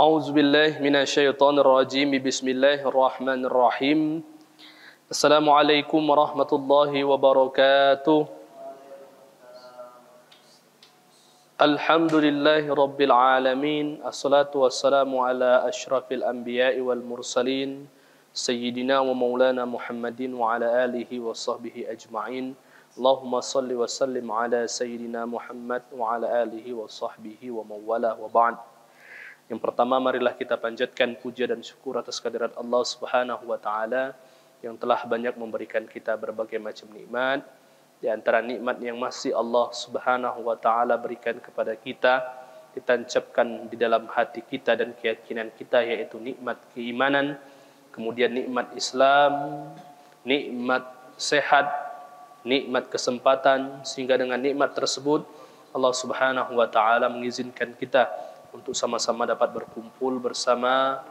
A'udzu billahi minasyaitonir rajim. Bismillahirrahmanirrahim. Assalamualaikum warahmatullahi wabarakatuh. Alhamdulillahi rabbil alamin. Assalatu wassalamu ala asyrafil anbiya'i wal mursalin sayyidina wa maulana Muhammadin wa ala alihi wa sahbihi ajma'in. Allahumma salli wa sallim ala sayyidina Muhammad wa ala alihi wa sahbihi wa mawala wa ba'd. Yang pertama, marilah kita panjatkan puja dan syukur atas kehadirat Allah Subhanahu wa taala yang telah banyak memberikan kita berbagai macam nikmat. Di antara nikmat yang masih Allah Subhanahu wa taala berikan kepada kita, ditancapkan di dalam hati kita dan keyakinan kita, yaitu nikmat keimanan, kemudian nikmat Islam, nikmat sehat, nikmat kesempatan, sehingga dengan nikmat tersebut Allah Subhanahu wa taala mengizinkan kita untuk sama-sama dapat berkumpul bersama,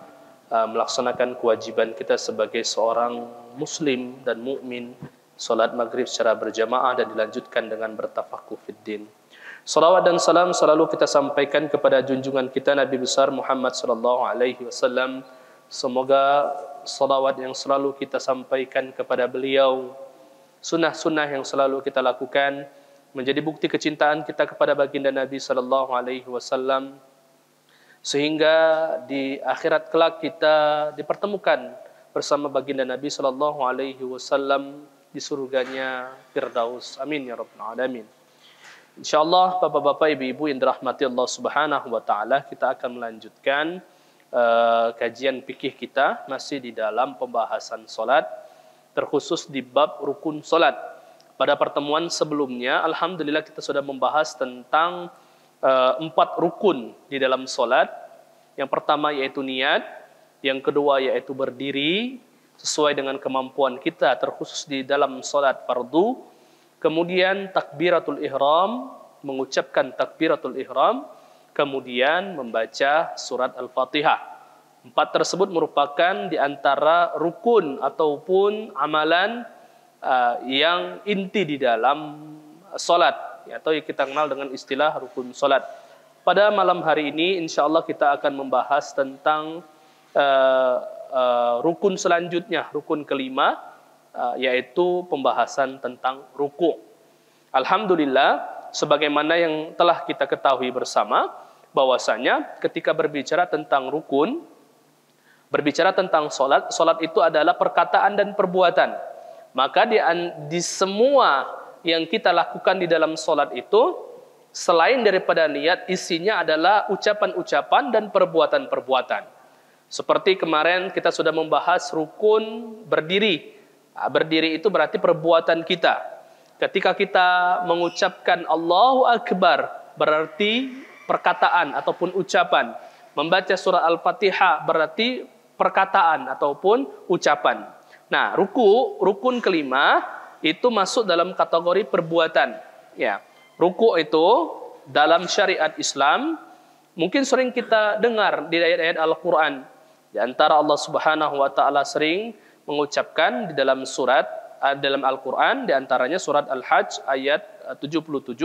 melaksanakan kewajiban kita sebagai seorang muslim dan mukmin, salat maghrib secara berjamaah dan dilanjutkan dengan bertafakuh fiddin. Salawat dan salam selalu kita sampaikan kepada junjungan kita Nabi besar Muhammad sallallahu alaihi wasallam. Semoga salawat yang selalu kita sampaikan kepada beliau, sunnah-sunnah yang selalu kita lakukan, menjadi bukti kecintaan kita kepada baginda Nabi sallallahu alaihi wasallam, sehingga di akhirat kelak kita dipertemukan bersama baginda Nabi sallallahu alaihi wasallam di surganya Firdaus. Amin ya rabbal alamin. Insyaallah, Bapak-bapak, Ibu-ibu yang dirahmati Allah Subhanahu wa taala, kita akan melanjutkan kajian fikih kita masih di dalam pembahasan salat, terkhusus di bab rukun salat. Pada pertemuan sebelumnya, alhamdulillah kita sudah membahas tentang 4 rukun di dalam solat. Yang pertama yaitu niat, yang kedua yaitu berdiri sesuai dengan kemampuan kita, terkhusus di dalam solat fardu. Kemudian takbiratul ihram, mengucapkan takbiratul ihram, kemudian membaca surat Al-Fatihah. 4 tersebut merupakan di antara rukun ataupun amalan yang inti di dalam solat, atau yang kita kenal dengan istilah rukun salat. Pada malam hari ini insyaallah kita akan membahas tentang rukun selanjutnya, rukun kelima, yaitu pembahasan tentang ruku'. Alhamdulillah, sebagaimana yang telah kita ketahui bersama, bahwasanya ketika berbicara tentang rukun, berbicara tentang salat, salat itu adalah perkataan dan perbuatan. Maka di semua yang kita lakukan di dalam solat itu, selain daripada niat, isinya adalah ucapan-ucapan dan perbuatan-perbuatan. Seperti kemarin kita sudah membahas rukun berdiri. Berdiri itu berarti perbuatan kita. Ketika kita mengucapkan Allahu Akbar, berarti perkataan ataupun ucapan. Membaca surah Al-Fatihah berarti perkataan ataupun ucapan. Nah, rukun kelima itu masuk dalam kategori perbuatan. Ya, ruku' itu dalam syariat Islam mungkin sering kita dengar di ayat-ayat Al-Quran. Di antara Allah Subhanahu wa taala sering mengucapkan di dalam surat, dalam Al-Quran, di antaranya surat Al-Hajj ayat 77,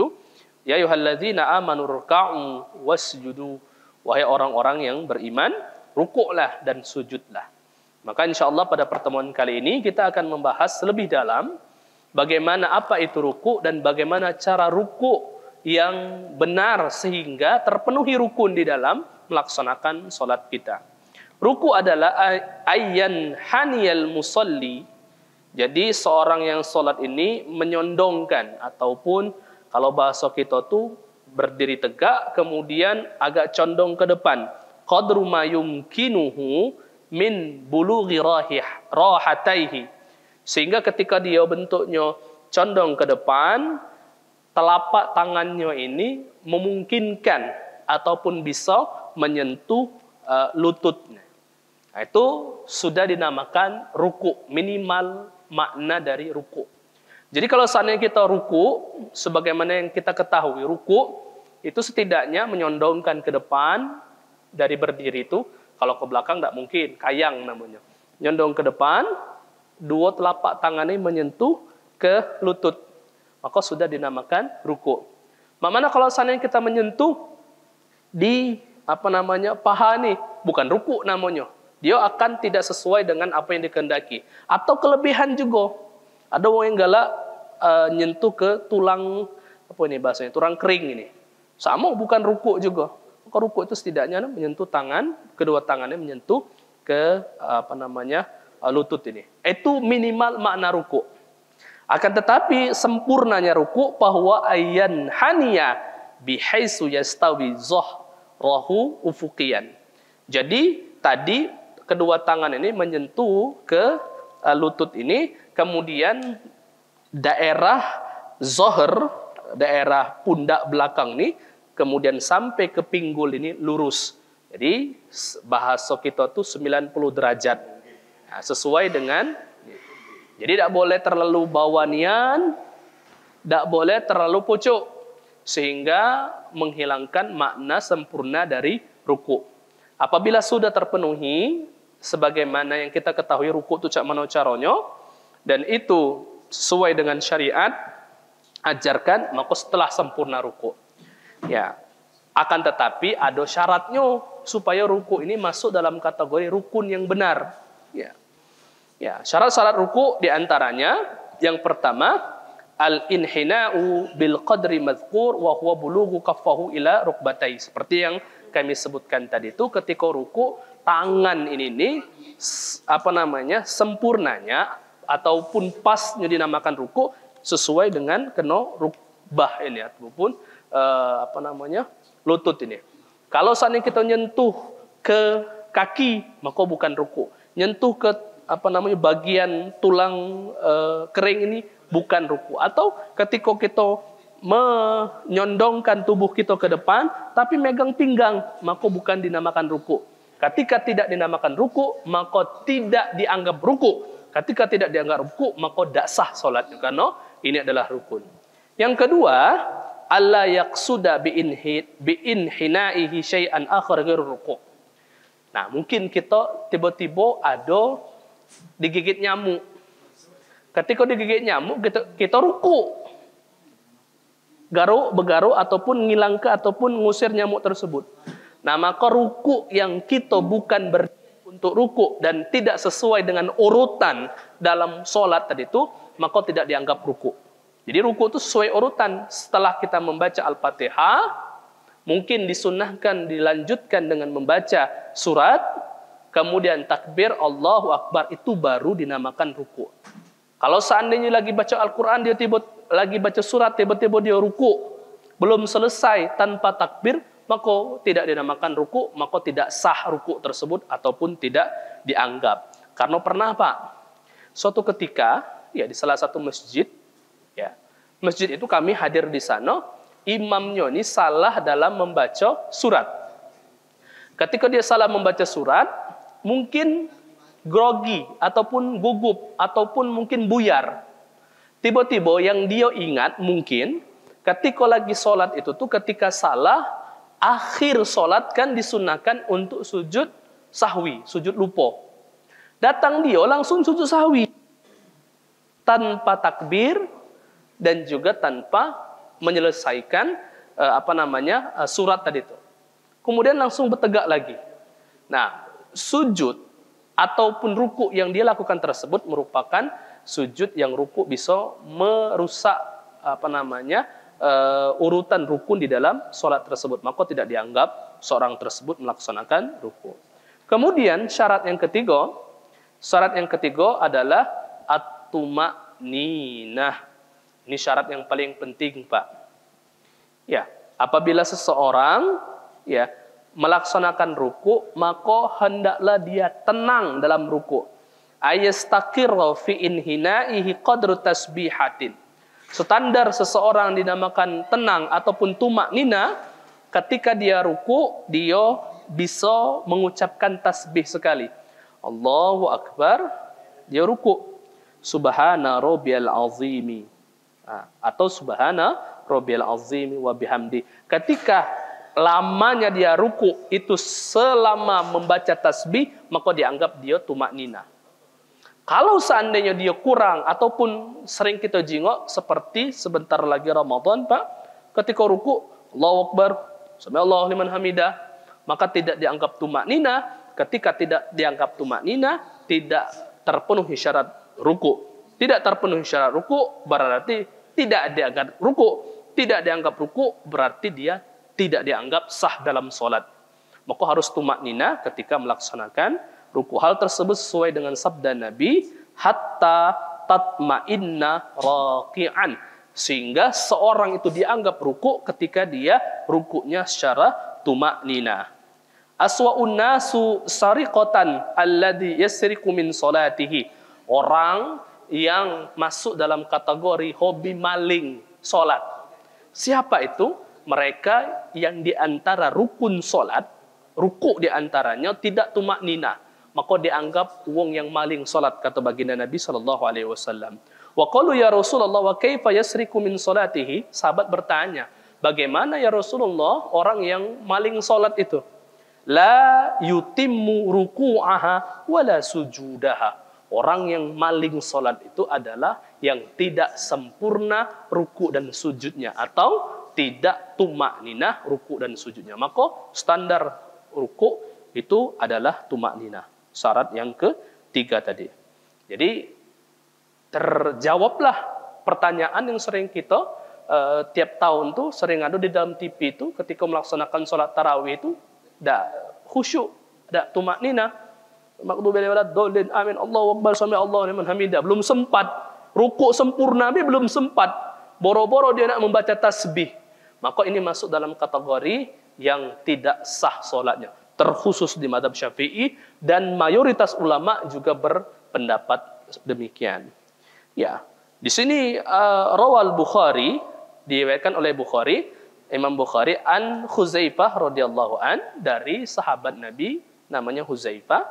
ya ayyuhalladzina amanu ruk'u wasjudu, wahai orang-orang yang beriman, rukuklah dan sujudlah. Maka insyaallah pada pertemuan kali ini kita akan membahas lebih dalam bagaimana apa itu ruku' dan bagaimana cara ruku' yang benar sehingga terpenuhi rukun di dalam melaksanakan solat kita. Ruku' adalah ayyan haniyal musalli. Jadi seorang yang solat ini menyondongkan, ataupun kalau bahasa kita tuh berdiri tegak kemudian agak condong ke depan. Qadru ma yumkinuhu min bulughi rahataihi. Sehingga ketika dia bentuknya condong ke depan, telapak tangannya ini memungkinkan ataupun bisa menyentuh lututnya. Nah, itu sudah dinamakan ruku', minimal makna dari ruku'. Jadi kalau seandainya kita ruku', sebagaimana yang kita ketahui, ruku' itu setidaknya menyondongkan ke depan dari berdiri itu. Kalau ke belakang tidak mungkin, kayang namanya. Nyondong ke depan, dua telapak tangannya menyentuh ke lutut, maka sudah dinamakan ruku'. Mana kalau seandainya kita menyentuh di paha nih, bukan ruku namanya. Dia akan tidak sesuai dengan apa yang dikehendaki. Atau kelebihan juga. Ada orang yang galak nyentuh ke tulang, apa ini bahasanya, tulang kering ini. Sama bukan ruku juga. Maka ruku itu setidaknya menyentuh tangan, kedua tangannya menyentuh ke lutut ini. Itu minimal makna ruku. Akan tetapi sempurnanya ruku bahwa ayan haniya bihaisu yastawi zahrahu ufuqiyan. Jadi tadi kedua tangan ini menyentuh ke lutut ini, kemudian daerah zohar, daerah pundak belakang ini, kemudian sampai ke pinggul ini lurus. Jadi bahasa kita itu 90 derajat. Nah, sesuai dengan, jadi tidak boleh terlalu bawanian, tidak boleh terlalu pucuk, sehingga menghilangkan makna sempurna dari ruku. Apabila sudah terpenuhi, sebagaimana yang kita ketahui ruku itu cak mana caranya, dan itu sesuai dengan syariat, ajarkan, maka setelah sempurna ruku. Ya, akan tetapi ada syaratnya supaya ruku ini masuk dalam kategori rukun yang benar. Ya, syarat-syarat ruku diantaranya yang pertama al-inhina'u bil qadri madhkur wa huwa bulughu kaffahu ila rukbatai. Seperti yang kami sebutkan tadi itu, ketika ruku tangan ini sempurnanya ataupun pasnya dinamakan ruku sesuai dengan kena rukbah ini ataupun lutut ini. Kalau saatnya kita nyentuh ke kaki, maka bukan ruku. Nyentuh ke bagian tulang kering ini bukan ruku. Atau ketika kita menyondongkan tubuh kita ke depan tapi megang pinggang, maka bukan dinamakan ruku. Ketika tidak dinamakan ruku, maka tidak dianggap ruku. Ketika tidak dianggap ruku, maka tidak sah salatnya, karena ini adalah rukun. Yang kedua, alla yaqsuda bi inhina'ihi syai'an akhar ghairu ruku'. Nah, mungkin kita tiba-tiba ada digigit nyamuk. Ketika digigit nyamuk, kita ruku. Begaru ataupun ngilangke ataupun ngusir nyamuk tersebut. Nah, maka ruku yang kita bukan untuk ruku dan tidak sesuai dengan urutan dalam sholat tadi itu, maka tidak dianggap ruku. Jadi ruku itu sesuai urutan. Setelah kita membaca Al-Fatihah, mungkin disunnahkan dilanjutkan dengan membaca surat, kemudian takbir Allahu Akbar, itu baru dinamakan ruku. Kalau seandainya lagi baca Al-Quran, lagi baca surat, tiba-tiba dia ruku, belum selesai tanpa takbir, maka tidak dinamakan ruku, maka tidak sah ruku tersebut ataupun tidak dianggap. Karena pernah Pak, suatu ketika ya di salah satu masjid, ya masjid itu kami hadir di sana, imamnya ini salah dalam membaca surat. Ketika dia salah membaca surat, mungkin grogi ataupun gugup ataupun mungkin buyar. Tiba-tiba yang dia ingat mungkin ketika lagi sholat itu tuh ketika salah, akhir sholat kan disunahkan untuk sujud sahwi, sujud lupa. Datang dia langsung sujud sahwi tanpa takbir dan juga tanpa menyelesaikan surat tadi itu. Kemudian langsung bertegak lagi. Nah, sujud ataupun ruku yang dia lakukan tersebut merupakan sujud yang ruku bisa merusak urutan rukun di dalam sholat tersebut, maka tidak dianggap seorang tersebut melaksanakan ruku. Kemudian syarat yang ketiga adalah at-tuma'ninah. Ini syarat yang paling penting, Pak. Ya, apabila seseorang ya melaksanakan ruku, maka hendaklah dia tenang dalam ruku. Ayastaqirra fi inhina'ihi qadru tasbihatin. Standar seseorang dinamakan tenang ataupun tumak-nina, ketika dia ruku, dia bisa mengucapkan tasbih sekali. Allahu Akbar, dia ruku. Subhana rabbiyal azimi. Atau subhana rabbiyal azimi wa bihamdi. Ketika lamanya dia ruku, itu selama membaca tasbih, maka dianggap dia tumak-nina. Kalau seandainya dia kurang ataupun sering kita jingok seperti sebentar lagi Ramadan, Pak, ketika ruku, Allahu Akbar, sami Allahu liman hamidah, maka tidak dianggap tumak nina. Ketika tidak dianggap tumak nina, tidak terpenuhi syarat ruku. Tidak terpenuhi syarat ruku berarti tidak dianggap ruku. Tidak dianggap ruku berarti dia tidak dianggap sah dalam solat. Maka harus tumak nina ketika melaksanakan ruku. Hal tersebut sesuai dengan sabda Nabi, hatta tatma'inna raqi'an. Sehingga seorang itu dianggap ruku ketika dia rukunya secara tumak nina. Aswa'un nasu sariqatan alladhi yasriku min salatihi. Orang yang masuk dalam kategori hobi maling solat. Siapa itu? Mereka yang diantara rukun solat, ruku diantaranya tidak tumak nina, maka dianggap wong yang maling solat, kata baginda Nabi SAW. Wa qalu ya Rasulullah wa kaifa yasriku min salatihi? Sahabat bertanya, bagaimana ya Rasulullah orang yang maling solat itu? La yutimmu ruku'aha wala sujudaha. Orang yang maling solat itu adalah yang tidak sempurna ruku dan sujudnya, atau tidak tumak ninah ruku dan sujudnya. Maka standar ruku itu adalah tumak ninah. Syarat yang ketiga tadi. Jadi terjawablah pertanyaan yang sering kita tiap tahun tuh sering ada di dalam TV itu ketika melaksanakan sholat tarawih itu tidak khusyuk, tidak tumak ninah. Maghdubi alaihim waladdallin, amin, Allahu akbar, sami Allahu liman hamidah. Belum sempat ruku sempurna, belum sempat. Boro-boro dia nak membaca tasbih. Maka ini masuk dalam kategori yang tidak sah solatnya. Terkhusus di mazhab Syafi'i dan mayoritas ulama juga berpendapat demikian. Ya, di sini rawal Bukhari, diriwayatkan oleh Bukhari, Imam Bukhari an Huzaifah radhiyallahu an, dari sahabat Nabi namanya Huzaifah,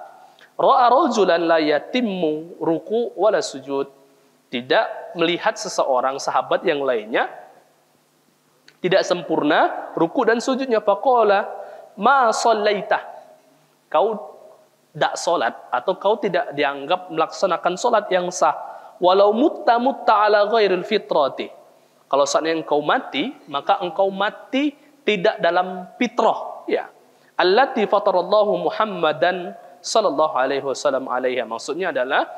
ra'a rajulan la yatimmu ruku wala sujud. Tidak melihat seseorang sahabat yang lainnya tidak sempurna ruku dan sujudnya. Faqala ma shallaita, kau tidak solat atau kau tidak dianggap melaksanakan solat yang sah walau mutta ala ghairil fitrati. Kalau seandainya engkau mati, maka engkau mati tidak dalam fitrah, ya. Allati fatarallahu Muhammadan sallallahu alaihi wasallam alaiha. Maksudnya adalah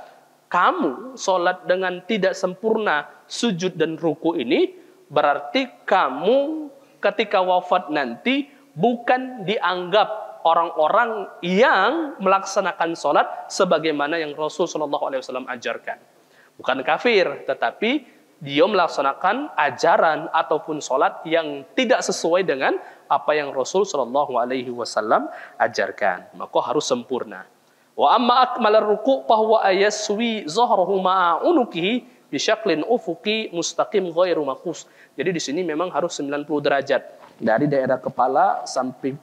kamu solat dengan tidak sempurna sujud dan ruku ini, berarti kamu ketika wafat nanti bukan dianggap orang-orang yang melaksanakan solat sebagaimana yang Rasul SAW ajarkan. Bukan kafir, tetapi dia melaksanakan ajaran ataupun solat yang tidak sesuai dengan apa yang Rasul SAW ajarkan. Maka harus sempurna. Wa amma akmalar ruku' fahuwa ayaswi zahrahu ma'a unukihi bisyaklin ufuqi mustaqim ghairu maqus. Jadi di sini memang harus 90 derajat dari daerah kepala sampai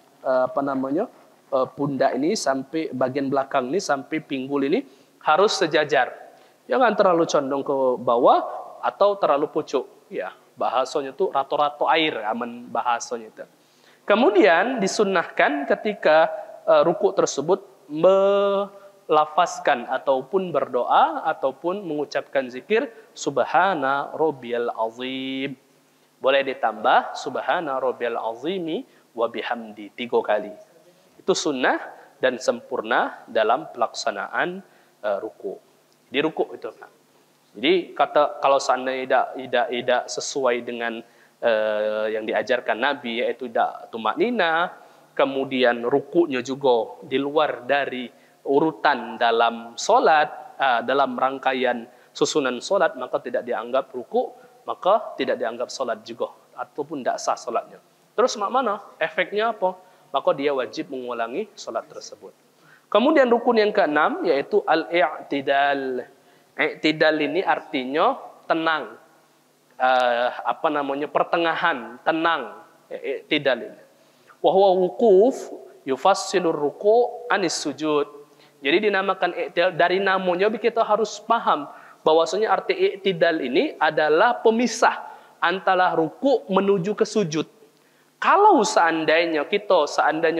pundak ini sampai bagian belakang ini sampai pinggul ini harus sejajar. Jangan terlalu condong ke bawah atau terlalu pucuk. Ya, bahasanya itu rato-rato air, aman bahasanya itu. Kemudian disunnahkan ketika ruku tersebut melafazkan ataupun berdoa ataupun mengucapkan zikir subhana rabbiyal azim. Boleh ditambah subhana rabbiyal azimi wa bihamdi 3 kali. Itu sunnah dan sempurna dalam pelaksanaan ruku. Di ruku itu, Pak. Jadi kalau seandainya tidak sesuai dengan yang diajarkan Nabi, yaitu tidak tumak nina, kemudian rukunya juga di luar dari urutan dalam solat, dalam rangkaian susunan solat, maka tidak dianggap ruku, maka tidak dianggap solat juga, ataupun tidak sah solatnya. Terus mana? Efeknya apa? Maka dia wajib mengulangi solat tersebut. Kemudian rukun yang keenam yaitu al-i'tidal. I'tidal ini artinya tenang, pertengahan, tenang. I'tidal ini. Wa huwa wuquf yufassilur ruku' anis sujud. Jadi dinamakan i'tidal, dari namanya kita harus paham bahwasanya arti i'tidal ini adalah pemisah antara ruku' menuju ke sujud. Kalau seandainya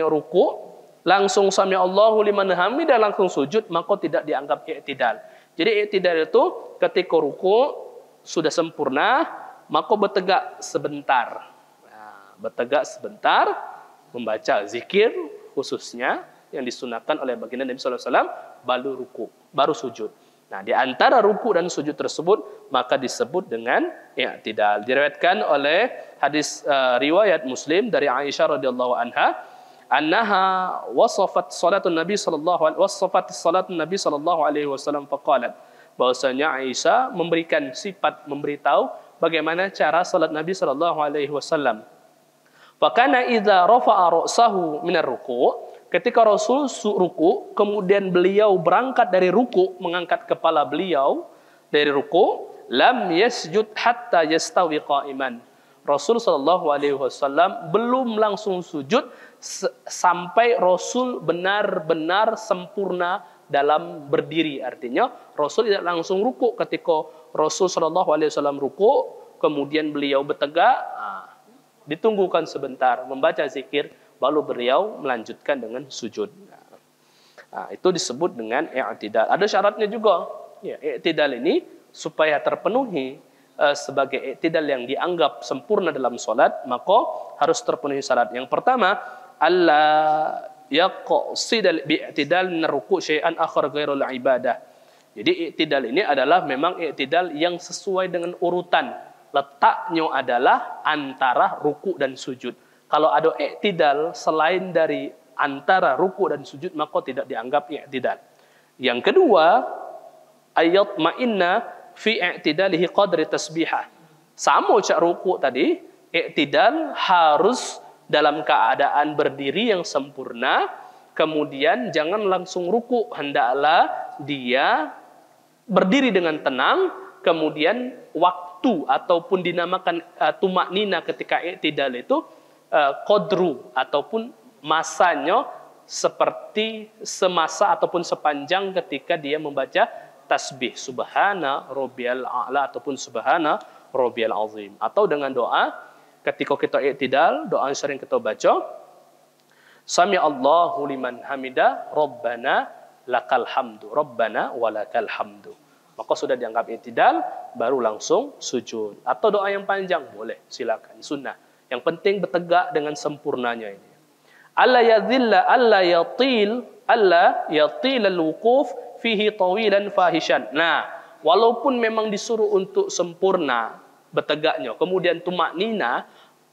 ruku' langsung sami Allahu liman hamidah langsung sujud, maka tidak dianggap i'tidal. Jadi i'tidal itu ketika ruku' sudah sempurna, maka bertegak sebentar. Nah, bertegak sebentar, membaca zikir, khususnya yang disunahkan oleh baginda Nabi SAW baru ruku, baru sujud. Nah, di antara ruku dan sujud tersebut maka disebut dengan i'tidal. Diriwayatkan oleh hadis riwayat Muslim dari Aisyah radhiyallahu anha, annaha wasafat salatun Nabi sallallahu alaihi wasallam faqalat, bahwasanya Aisyah memberikan sifat, memberitahu bagaimana cara salat Nabi sallallahu alaihi wasallam. Fa kana idza rafa'a ra'sahu minar ruku', ketika Rasul ruku, kemudian beliau berangkat dari ruku, mengangkat kepala beliau dari ruku, lam yasjud hatta yastawi qa'iman. Rasul sallallahu alaihi wasallam belum langsung sujud sampai Rasul benar-benar sempurna dalam berdiri. Artinya Rasul tidak langsung ruku. Ketika Rasul sallallahu alaihi wasallam ruku, kemudian beliau bertegak, ditunggukan sebentar membaca zikir, lalu beliau melanjutkan dengan sujud. Nah, itu disebut dengan i'tidal. Ada syaratnya juga. Ya, i'tidal ini supaya terpenuhi sebagai i'tidal yang dianggap sempurna dalam solat, maka harus terpenuhi syarat. Yang pertama, alla yaqsid bi'tidal min ruku' syai'an akhar ghairul ibadah. Jadi i'tidal ini adalah memang i'tidal yang sesuai dengan urutan. Letaknya adalah antara ruku' dan sujud. Kalau ada i'tidal selain dari antara ruku' dan sujud, maka tidak dianggap i'tidal. Yang kedua, ayat ma'inna fi i'tidalihi qadri tasbihah. Sama cak ruku' tadi, i'tidal harus dalam keadaan berdiri yang sempurna, kemudian jangan langsung ruku', hendaklah dia berdiri dengan tenang, kemudian waktu ataupun dinamakan tumaknina ketika i'tidal itu qadru ataupun masanya seperti semasa ataupun sepanjang ketika dia membaca tasbih subhana rabbiyal a'la ataupun subhana rabbiyal azim, atau dengan doa ketika kita i'tidal, doa yang sering kita baca, sami Allahu liman hamida rabbana lakal hamdu rabbana walakal hamdu, maka sudah dianggap i'tidal, baru langsung sujud. Atau doa yang panjang boleh, silakan, sunnah. Yang penting bertegak dengan sempurnanya ini. Alla yadhilla alla yatil al-wuquf fihi tawilan fahishan. Nah, walaupun memang disuruh untuk sempurna bertegaknya, kemudian tumaknina,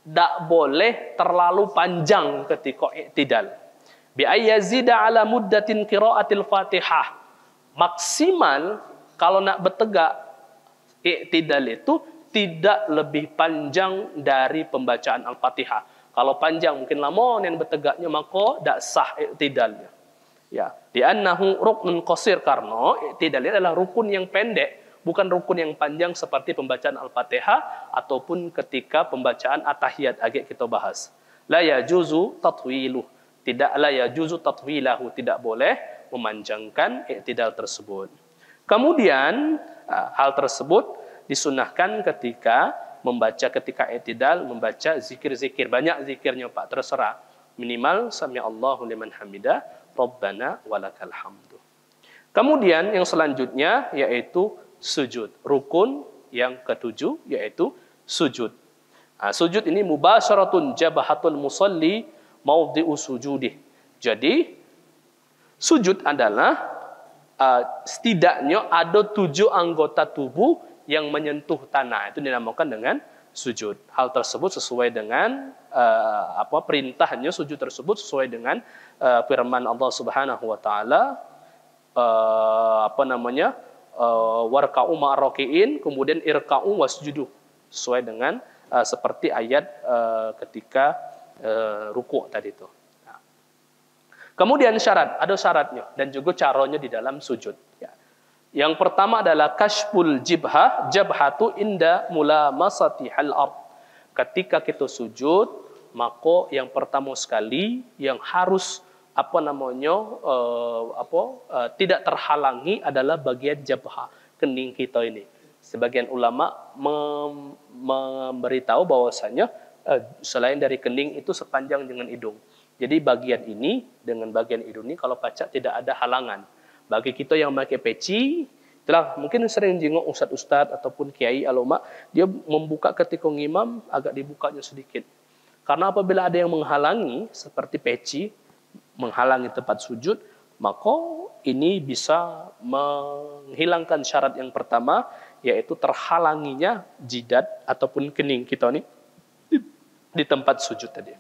tak boleh terlalu panjang ketika i'tidal. Bi ayyazida ala muddatin qiraatil Fatihah. Maksimal kalau nak bertegak i'tidal itu tidak lebih panjang dari pembacaan Al-Fatihah. Kalau panjang mungkin lama yang bertegaknya, maka tak sah i'tidalnya. Ya, li'annahu ruknun qasir, karena i'tidal adalah rukun yang pendek, bukan rukun yang panjang seperti pembacaan Al-Fatihah ataupun ketika pembacaan At-Tahiyat agak kita bahas. La yajuzu tatwiluh, tidak la yajuzu tatwilahu, tidak boleh memanjangkan i'tidal tersebut. Kemudian hal tersebut disunahkan ketika membaca, ketika i'tidal membaca zikir-zikir. Banyak zikirnya Pak, terserah. Minimal sami Allahu liman hamidah rabbana walakal hamdu. Kemudian yang selanjutnya yaitu sujud. Rukun yang ketujuh yaitu sujud. Nah, sujud ini mubasyaratun jabahatul musalli maudhi'u sujudih. Jadi sujud adalah setidaknya ada 7 anggota tubuh yang menyentuh tanah, itu dinamakan dengan sujud. Hal tersebut sesuai dengan perintahnya, sujud tersebut sesuai dengan firman Allah Subhanahu wa taala, warka'u ma'arraki'in, kemudian irka'u wasjudu, sesuai dengan seperti ayat ketika ruku' tadi itu. Nah. Kemudian syarat, ada syaratnya dan juga caranya di dalam sujud. Ya. Yang pertama adalah kashful jabhatu inda mulamasati hal ard. Ketika kita sujud, maka yang pertama sekali yang harus tidak terhalangi adalah bagian jabhah, kening kita ini. Sebagian ulama memberitahu bahwasanya selain dari kening itu sepanjang dengan hidung. Jadi bagian ini dengan bagian hidung ini kalau pacak tidak ada halangan. Bagi kita yang pakai peci, itulah mungkin sering jenguk ustad-ustad ataupun kiai aloma, dia membuka ketika ngimam agak dibukanya sedikit. Karena apabila ada yang menghalangi seperti peci, menghalangi tempat sujud, maka ini bisa menghilangkan syarat yang pertama, yaitu terhalanginya jidat ataupun kening kita nih di tempat sujud tadi.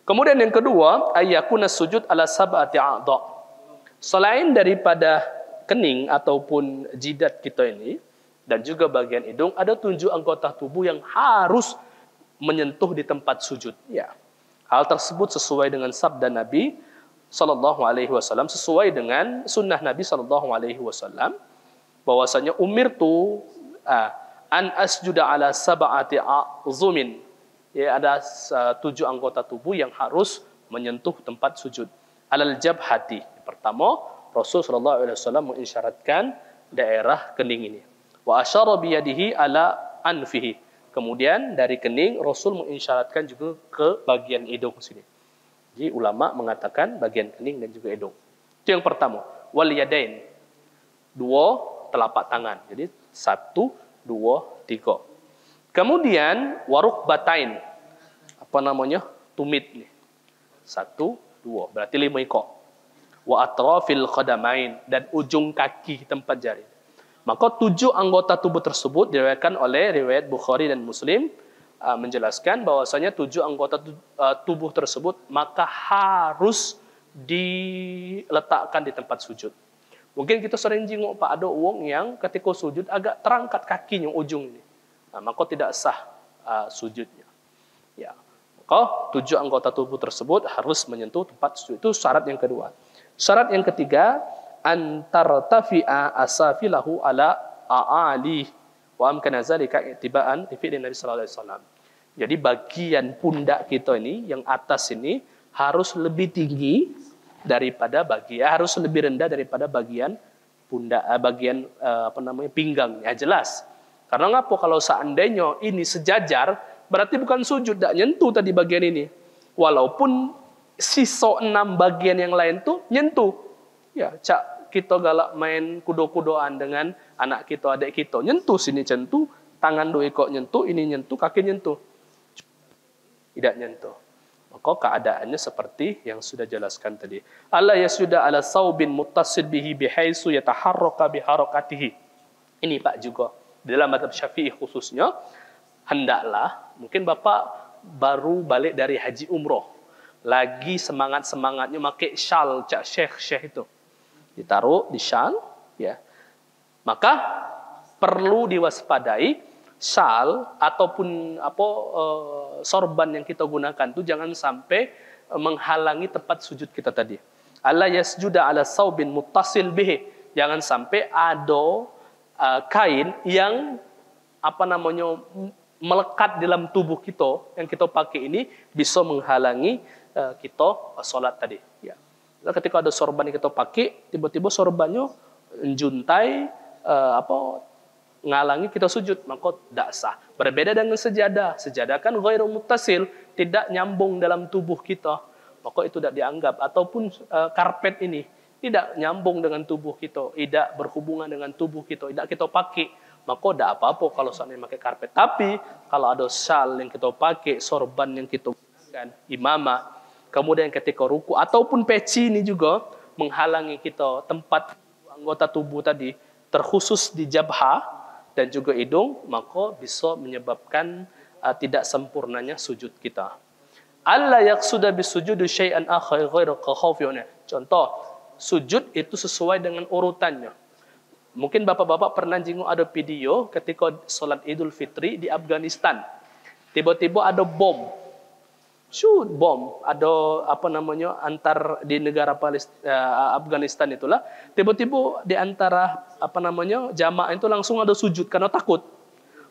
Kemudian yang kedua, ayyakuna sujud ala sab'ati a'dha. Selain daripada kening ataupun jidat kita ini dan juga bagian hidung, ada 7 anggota tubuh yang harus menyentuh di tempat sujud. Ya. Hal tersebut sesuai dengan sabda Nabi Sallallahu Alaihi Wasallam, sesuai dengan sunnah Nabi Sallallahu Alaihi Wasallam, bahwasanya umirtu an asjuda ala sab'ati a'zumin. Ya, ada 7 anggota tubuh yang harus menyentuh tempat sujud. Alal jabhati. Pertama, Rasul Sallallahu Alaihi Wasallam mengisyaratkan daerah kening ini. Wa asyara biyadihi ala anfihi. Kemudian dari kening Rasul mengisyaratkan juga ke bagian hidung sini. Jadi ulama mengatakan bagian kening dan juga hidung. Itu yang pertama. Wal yadain. 2 telapak tangan. Jadi 1, 2, 3. Kemudian waruk batain. Apa namanya? Tumit nih. 1, 2. Berarti 5 ekor. Wa atrafil qadamain. Dan ujung kaki tempat jari. Maka 7 anggota tubuh tersebut diriwayatkan oleh riwayat Bukhari dan Muslim menjelaskan bahwasanya 7 anggota tubuh tersebut maka harus diletakkan di tempat sujud. Mungkin kita sering jenguk Pak, ada uang yang ketika sujud agak terangkat kakinya ujung ini. Nah, maka tidak sah sujudnya. Ya. Maka 7 anggota tubuh tersebut harus menyentuh tempat sujud. Itu syarat yang kedua. Syarat yang ketiga, antartafi'a asafilahu ala a'ali wa amkana zalika ittiba'an li fi'li Nabi sallallahu alaihi wasallam. Jadi bagian pundak kita ini yang atas ini harus lebih tinggi daripada harus lebih rendah daripada bagian pundak pinggang. Ya jelas. Karena ngapa kalau seandainya ini sejajar, berarti bukan sujud, tidak nyentuh tadi bagian ini. Walaupun sisa 6 bagian yang lain tuh nyentuh. Ya, kita galak main kudo-kudoan dengan anak kita, adik kita, nyentuh sini nyentuh, tangan 2 ekor nyentuh, ini nyentuh, kaki nyentuh. Tidak nyentuh. Maka keadaannya seperti yang sudah jelaskan tadi. Alla yasjuda ala saubin muttasil bihi bihaisu yataharraka biharakatihi. Ini Pak juga. Dalam mazhab Syafi'i khususnya, hendaklah, mungkin Bapak baru balik dari haji umroh, lagi semangat-semangatnya pakai syal cak syekh itu. Ditaruh di syal, ya. Maka perlu diwaspadai syal ataupun sorban yang kita gunakan itu jangan sampai menghalangi tempat sujud kita tadi. Alla yasjuda ala saubin muttasil bihi. Jangan sampai ada kain yang melekat dalam tubuh kita yang kita pakai ini bisa menghalangi kita sholat tadi. Ya. Ketika ada sorban yang kita pakai, tiba-tiba sorbannya menjuntai ngalangi kita sujud, maka tidak sah. Berbeda dengan sejadah. Sejadah kan ghairu muttasil, tidak nyambung dalam tubuh kita, maka itu tidak dianggap. Ataupun karpet ini tidak nyambung dengan tubuh kita, tidak berhubungan dengan tubuh kita, tidak kita pakai, maka tidak apa-apa kalau seandainya pakai karpet. Tapi kalau ada syal yang kita pakai, sorban yang kita gunakan, imamah, kemudian ketika ruku ataupun peci ini juga menghalangi kita tempat anggota tubuh tadi, terkhusus di jabhah dan juga hidung, maka bisa menyebabkan tidak sempurnanya sujud kita. Alla yaqsuda bisujudu syai'an akhar ghairu khawfiyuna. Contoh, sujud itu sesuai dengan urutannya. Mungkin bapak-bapak pernah jenguk ada video ketika sholat Idul Fitri di Afghanistan. Tiba-tiba ada bom. Bom. Ada antar di negara Afghanistan itulah. Tiba-tiba di antara jamaah itu langsung ada sujud karena takut.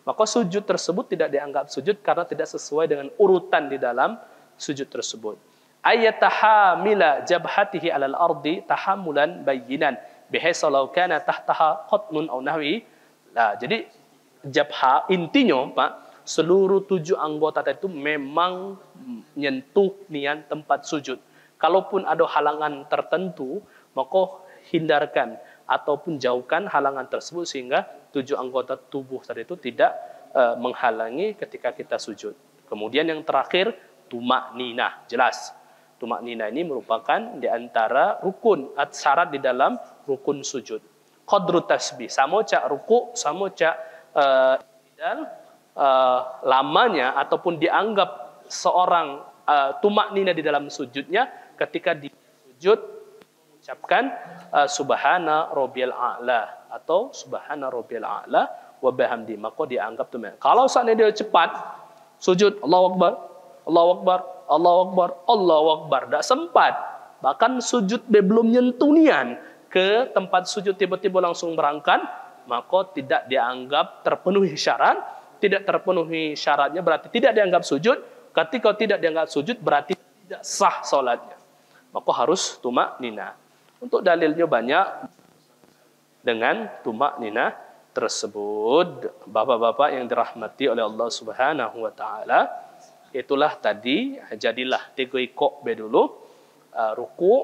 Maka sujud tersebut tidak dianggap sujud karena tidak sesuai dengan urutan di dalam sujud tersebut. Ayatahamila jabhatihi alal ardi tahamulan bayyinan bihaitsu law kana tahtaha qatnun aw nahwi. Nah, jadi jabha intinya Pak, seluruh 7 anggota itu memang menyentuh nian tempat sujud. Kalaupun ada halangan tertentu, maka hindarkan ataupun jauhkan halangan tersebut sehingga 7 anggota tubuh tadi itu tidak menghalangi ketika kita sujud. Kemudian yang terakhir, tumak ninah, jelas. Tumak nina ini merupakan di antara rukun, syarat di dalam rukun sujud. Qadru tasbih, sama cak ruku, sama cak dan lamanya ataupun dianggap seorang tumak nina di dalam sujudnya ketika di sujud mengucapkan subhana rabbiyal a'la atau subhana rabbiyal a'la wa bihamdi, maka dianggap tumak. Kalau seandainya dia cepat sujud Allahu akbar, Allahu akbar, Allahu akbar, Allahu akbar, tak sempat. Bahkan sujud belum nyentuh nian ke tempat sujud tiba-tiba langsung berangkat, maka tidak dianggap terpenuhi syarat. Tidak terpenuhi syaratnya berarti tidak dianggap sujud. Ketika tidak dianggap sujud berarti tidak sah salatnya. Maka harus tumak nina. Untuk dalilnya banyak dengan tumak nina tersebut. Bapak-bapak yang dirahmati oleh Allah Subhanahu wa taala, itulah tadi, jadilah 3 ikok dulu, ruku,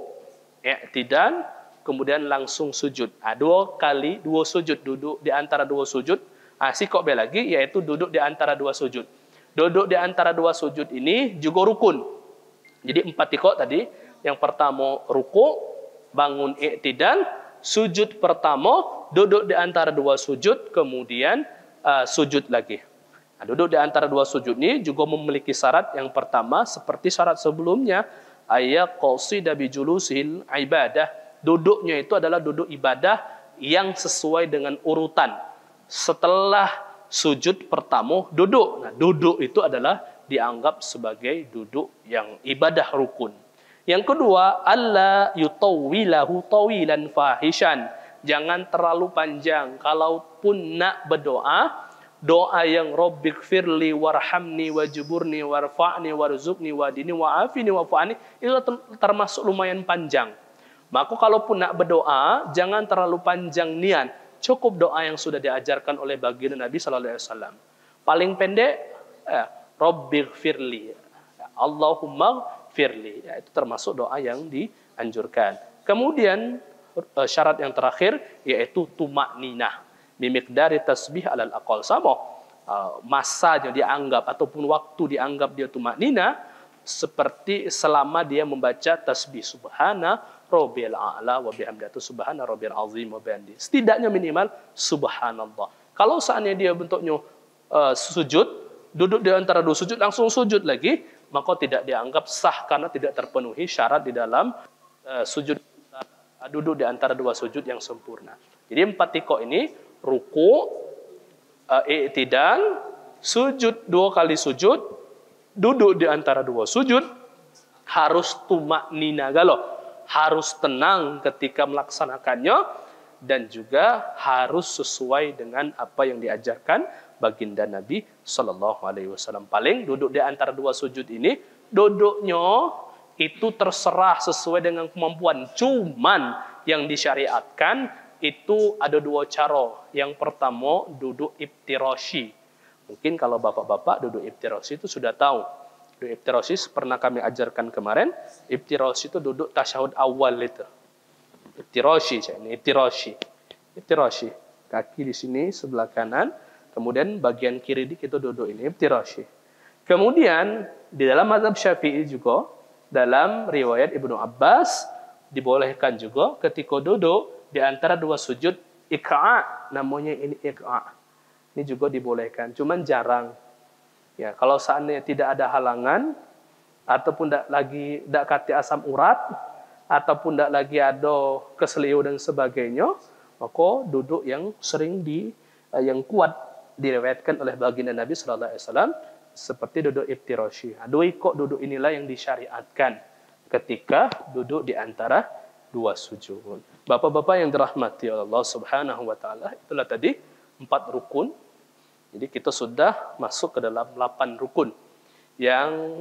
i'tidal, kemudian langsung sujud. 2 sujud, duduk di antara 2 sujud. Sikok lagi, yaitu duduk di antara 2 sujud. Duduk di antara 2 sujud ini juga rukun. Jadi 4 ikok tadi. Yang pertama ruku, bangun i'tidal, sujud pertama, duduk di antara 2 sujud, kemudian sujud lagi. Nah, duduk di antara 2 sujud ini juga memiliki syarat. Yang pertama, seperti syarat sebelumnya, ayat qasida bijulusil ibadah. Duduknya itu adalah duduk ibadah yang sesuai dengan urutan. Setelah sujud pertama, duduk. Nah, duduk itu adalah dianggap sebagai duduk yang ibadah rukun. Yang kedua, alla yutawwilahu tawilan fahishan. Jangan terlalu panjang. Kalaupun nak berdoa, doa yang Rabbighfirli warhamni wajburni warfa'ni warzuqni wadini wa'afini wa'fa'ni itu termasuk lumayan panjang. Maka kalaupun nak berdoa, jangan terlalu panjang niat. Cukup doa yang sudah diajarkan oleh baginda Nabi sallallahu alaihi wasallam. Paling pendek, Rabbighfirli, Allahumma firli. Itu termasuk doa yang dianjurkan. Kemudian syarat yang terakhir yaitu tumak ninah. Bimiqdari tasbih alal aqal, sama masanya dianggap ataupun waktu dianggap dia tumak nina seperti selama dia membaca tasbih subhana rabbiyal a'la wa bihamdi atau subhana rabbiyal azim wa bihamdi, setidaknya minimal subhanallah. Kalau seandainya dia bentuknya sujud, duduk di antara 2 sujud langsung sujud lagi, maka tidak dianggap sah karena tidak terpenuhi syarat di dalam sujud, duduk di antara 2 sujud yang sempurna. Jadi 4 tikok ini ruku, i'tidal, sujud 2 kali sujud, duduk di antara 2 sujud, harus tumak nina galo, harus tenang ketika melaksanakannya, dan juga harus sesuai dengan apa yang diajarkan baginda Nabi sallallahu alaihi wasallam. Paling duduk di antara 2 sujud ini, duduknya itu terserah sesuai dengan kemampuan. Cuman yang disyariatkan itu ada 2 cara. Yang pertama, duduk iftirashi. Mungkin kalau bapak-bapak duduk iftirashi itu sudah tahu. Duduk iftirashi pernah kami ajarkan kemarin. Iftirashi itu duduk tasyahud awal itu. Iftirashi, ini iftirashi. Iftirashi. Kaki di sini sebelah kanan, kemudian bagian kiri kita duduk ini iftirashi. Kemudian di dalam mazhab Syafi'i juga, dalam riwayat Ibnu Abbas dibolehkan juga ketika duduk di antara 2 sujud iqa', namanya ini iqa'. Ini juga dibolehkan, cuman jarang. Ya, kalau seandainya tidak ada halangan ataupun tidak kati asam urat ataupun tidak lagi ada keselio dan sebagainya, maka duduk yang sering yang kuat diriwayatkan oleh baginda Nabi sallallahu alaihi wasallam seperti duduk iftirashi. 2 ikok duduk inilah yang disyariatkan ketika duduk di antara 2 sujud. Bapak-bapak yang dirahmati oleh Allah Subhanahu wa taala, itulah tadi 4 rukun. Jadi kita sudah masuk ke dalam 8 rukun yang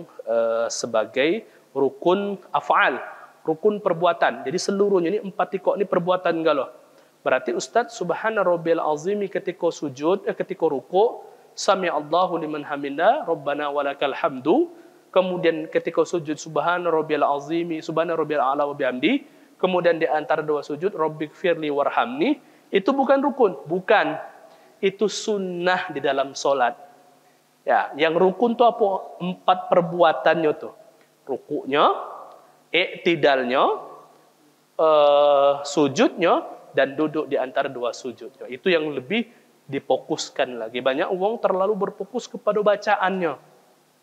sebagai rukun af'al, rukun perbuatan. Jadi seluruhnya ini 4 ikok ini perbuatan galau. Berarti Ustaz subhana rabbiyal azimi ketika sujud, ketika ruku, sami Allahu liman hamida, rabbana walakal hamdu. Kemudian ketika sujud subhana rabbiyal azimi, subhana rabbiyal a'la wa bihamdi. Kemudian di antara 2 sujud, Rabbighfirli warhamni. Itu bukan rukun, bukan. Itu sunnah di dalam solat. Ya, yang rukun itu apa? 4 perbuatannya tuh. Rukunya, iktidalnya, sujudnya, dan duduk di antara dua sujudnya. Itu yang lebih difokuskan lagi. Banyak orang terlalu berfokus kepada bacaannya.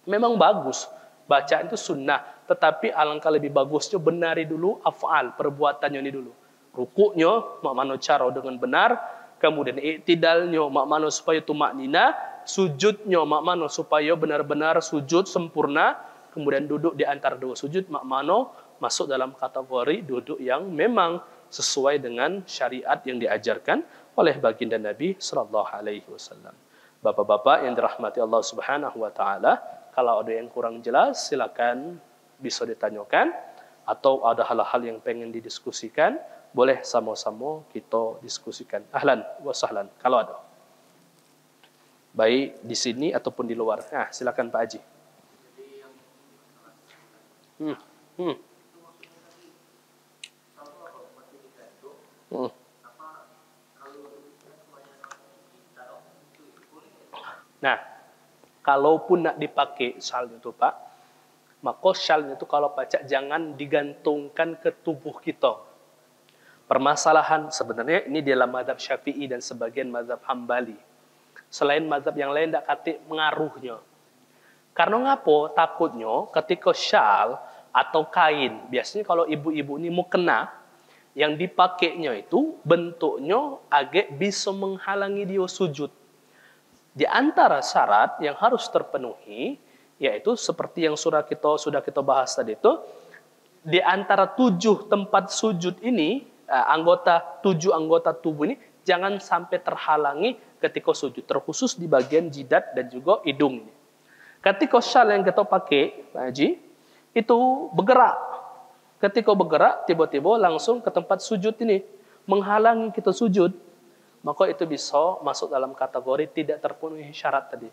Memang bagus, bacaan itu sunnah, tetapi alangkah lebih bagusnya benari dulu af'al, perbuatannya ini dulu. Rukuknya, mak mano cara dengan benar, kemudian iktidalnya, mak mano supaya tumaknina, sujudnya, mak mano supaya benar-benar sujud sempurna, kemudian duduk di antara dua sujud, mak mano masuk dalam kategori duduk yang memang sesuai dengan syariat yang diajarkan oleh baginda Nabi sallallahu alaihi wasallam. Bapak-bapak yang dirahmati Allah Subhanahu wa taala, kalau ada yang kurang jelas silakan bisa ditanyakan, atau ada hal-hal yang pengen didiskusikan, boleh sama-sama kita diskusikan. Ahlan wa sahlan kalau ada. Baik di sini ataupun di luar. Nah, silakan Pak Haji. Hmm. Nah, kalaupun nak dipakai syalnya itu Pak, maka syalnya itu kalau baca jangan digantungkan ke tubuh kita. Permasalahan sebenarnya ini dalam mazhab Syafi'i dan sebagian mazhab Hambali. Selain mazhab yang lain tak kata mengaruhnya. Karena ngapo? Takutnya ketika syal atau kain, biasanya kalau ibu-ibu ini mau kena, yang dipakainya itu bentuknya agak bisa menghalangi dia sujud. Di antara syarat yang harus terpenuhi, yaitu seperti yang sudah kita bahas tadi itu, di antara 7 tempat sujud ini, 7 anggota tubuh ini, jangan sampai terhalangi ketika sujud, terkhusus di bagian jidat dan juga hidung. Ketika syal yang kita pakai, Pak Haji, itu bergerak. Ketika bergerak, tiba-tiba langsung ke tempat sujud ini, menghalangi kita sujud, maka itu bisa masuk dalam kategori tidak terpenuhi syarat tadi.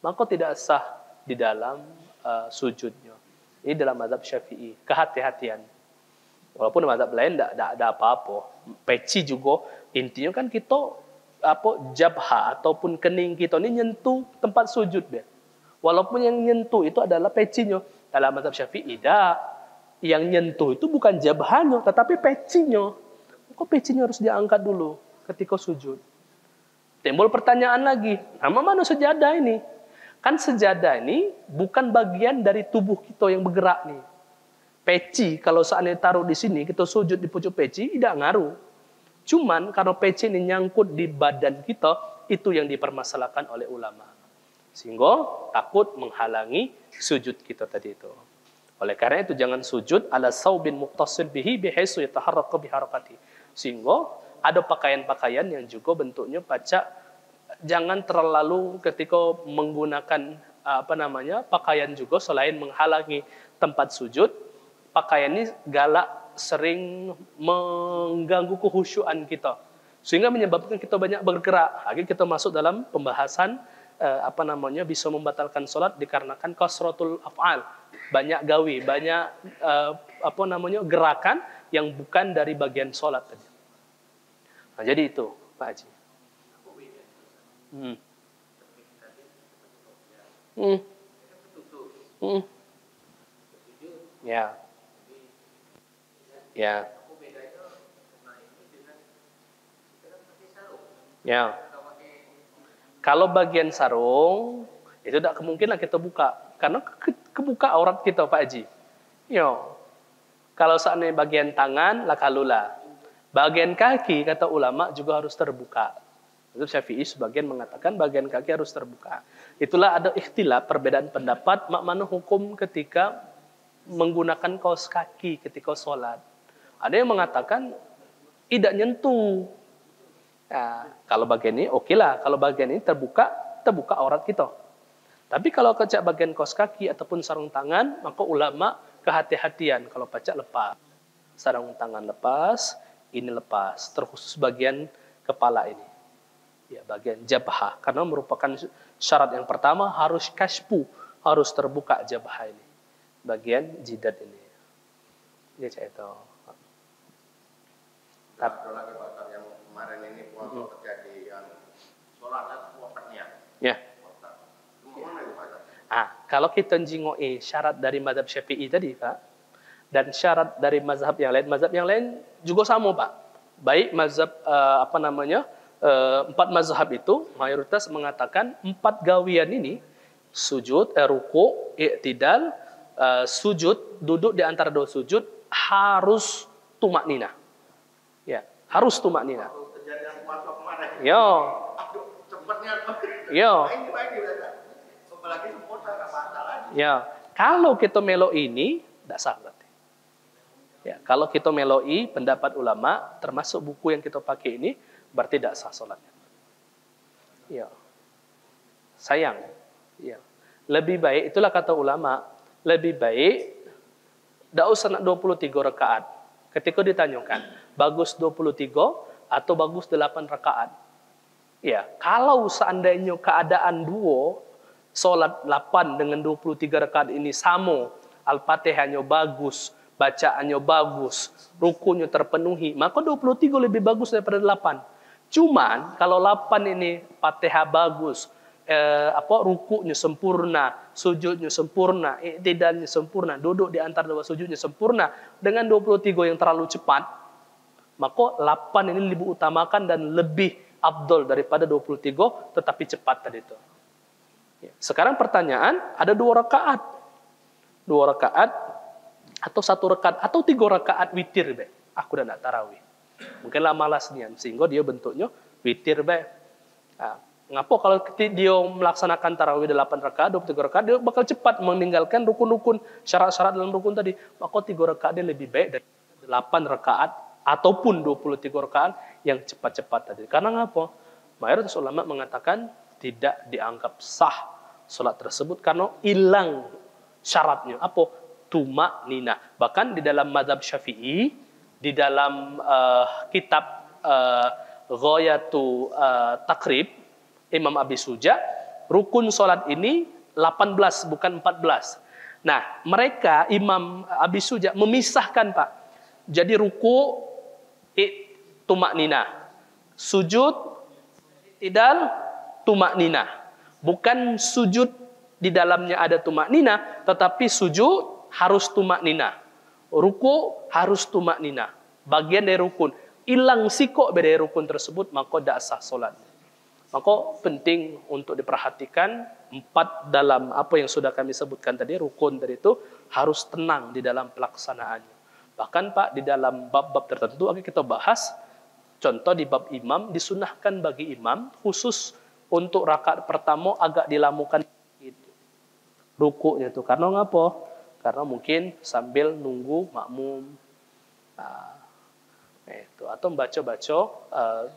Maka tidak sah di dalam sujudnya. Ini dalam mazhab Syafi'i. Kehati-hatian. Walaupun mazhab lain tidak ada apa-apa. Peci juga, intinya kan kita jabha ataupun kening kita ini nyentuh tempat sujud. Walaupun yang nyentuh itu adalah pecinya. Dalam mazhab Syafi'i, tidak. Yang nyentuh itu bukan jabhanya, tetapi pecinya. Maka pecinya harus diangkat dulu ketika sujud. Timbul pertanyaan lagi, nama mana sejadah ini? Kan sejadah ini bukan bagian dari tubuh kita yang bergerak nih. Peci, kalau seandainya taruh di sini, kita sujud di pucuk peci, tidak ngaruh. Cuman, karena peci ini nyangkut di badan kita, itu yang dipermasalahkan oleh ulama. Sehingga takut menghalangi sujud kita tadi itu. Oleh karena itu, jangan sujud ala saubin muqtasil bihi bihaisu yataharraqa biharakati. Sehingga ada pakaian-pakaian yang juga bentuknya baca, jangan terlalu ketika menggunakan pakaian juga selain menghalangi tempat sujud, pakaian ini galak sering mengganggu kehusyuan kita sehingga menyebabkan kita banyak bergerak. Akhirnya kita masuk dalam pembahasan bisa membatalkan sholat dikarenakan kasratul af'al, banyak gawe, banyak gerakan yang bukan dari bagian sholat tadi. Nah, jadi itu, Pak Haji. Ya. Ya. Ya. Kalau bagian sarung, itu tidak kemungkinan kita buka. Karena kebuka aurat kita, Pak Haji. Yo. Kalau seandainya bagian tangan, lakalulah. Bagian kaki, kata ulama, juga harus terbuka. Itu Syafi'i sebagian mengatakan bagian kaki harus terbuka. Itulah ada ikhtilaf, perbedaan pendapat, mana hukum ketika menggunakan kaos kaki ketika sholat. Ada yang mengatakan tidak nyentuh. Nah, kalau bagian ini, oke lah. Kalau bagian ini terbuka aurat kita. Tapi kalau kecak bagian kaos kaki ataupun sarung tangan, maka ulama kehati-hatian. Kalau pacak lepas. Sarung tangan lepas, ini lepas, terkhusus bagian kepala ini. Ya, bagian jabhah. Karena merupakan syarat yang pertama harus kashfu, harus terbuka jabhah ini. Bagian jidat ini. Ya, saya tahu. Ada lagi Pak yang kemarin ini waktu terjadi yang sholat waktunya. Ya. Gimana itu Pak? Kalau kita jingoi syarat dari mazhab Syafi'i tadi, Pak, Dan syarat dari mazhab yang lain juga sama, Pak. Baik mazhab empat mazhab itu mayoritas mengatakan 4 gawian ini sujud, ruku, i'tidal, sujud, duduk di antara 2 sujud harus tumak nina. Ya, harus tumak nina. Kejadian puasa kemarin. Yo. Aduh, cepatnya. Yo. Ini apalagi sempurna enggak masalah. Ya, kalau kita melo ini tidak sah berarti. Ya, kalau kita meloi pendapat ulama termasuk buku yang kita pakai ini berarti tidak sah salatnya. Ya. Sayang. Ya. Lebih baik, itulah kata ulama, lebih baik tidak usah nak 23 rakaat. Ketika ditanyakan, bagus 23 atau bagus 8 rakaat? Ya, kalau seandainya keadaan duo, solat 8 dengan 23 rakaat ini sama, Al-Fatihahnya bagus, bacaannya bagus, rukunya terpenuhi, maka 23 lebih bagus daripada 8. Cuman kalau 8 ini Fatihah bagus, rukunya sempurna, sujudnya sempurna, i'tidalnya sempurna, duduk di antara 2 sujudnya sempurna, dengan 23 yang terlalu cepat, maka 8 ini lebih utamakan dan lebih afdol daripada 23 tetapi cepat tadi itu. Sekarang pertanyaan, ada 2 rakaat. 2 rakaat atau 1 rakaat atau 3 rakaat witir be. Aku dah nak tarawih. Mungkinlah malas nian sehingga dia bentuknya witir be. Nah, ngapa kalau dia melaksanakan tarawih 8 rakaat, 23 rakaat, dia bakal cepat meninggalkan rukun-rukun syarat-syarat dalam rukun tadi. Maka 3 rakaat dia lebih baik dari 8 rakaat ataupun 23 rakaat yang cepat-cepat tadi. Karena ngapa? Mayoritas ulama mengatakan tidak dianggap sah salat tersebut karena hilang syaratnya. Apa? Tumak nina. Bahkan di dalam mazhab Syafi'i, di dalam kitab Ghayatu Takrib Imam Abi Suja, rukun salat ini 18 bukan 14. Nah, mereka Imam Abi Suja memisahkan, Pak. Jadi ruku tumak nina, sujud idal tumak nina. Bukan sujud di dalamnya ada tumak nina, tetapi sujud harus tumak nina. Ruku harus tumak nina. Bagian dari rukun. Hilang sikok dari rukun tersebut, maka tidak sah solat. Maka penting untuk diperhatikan 4 dalam apa yang sudah kami sebutkan tadi, rukun tadi itu harus tenang di dalam pelaksanaannya. Bahkan Pak, di dalam bab-bab tertentu akan kita bahas, contoh di bab imam, disunahkan bagi imam khusus untuk rakaat pertama agak dilamukan rukuknya itu. Karena ngapa? Karena mungkin sambil nunggu makmum. Itu. Atau baca-baca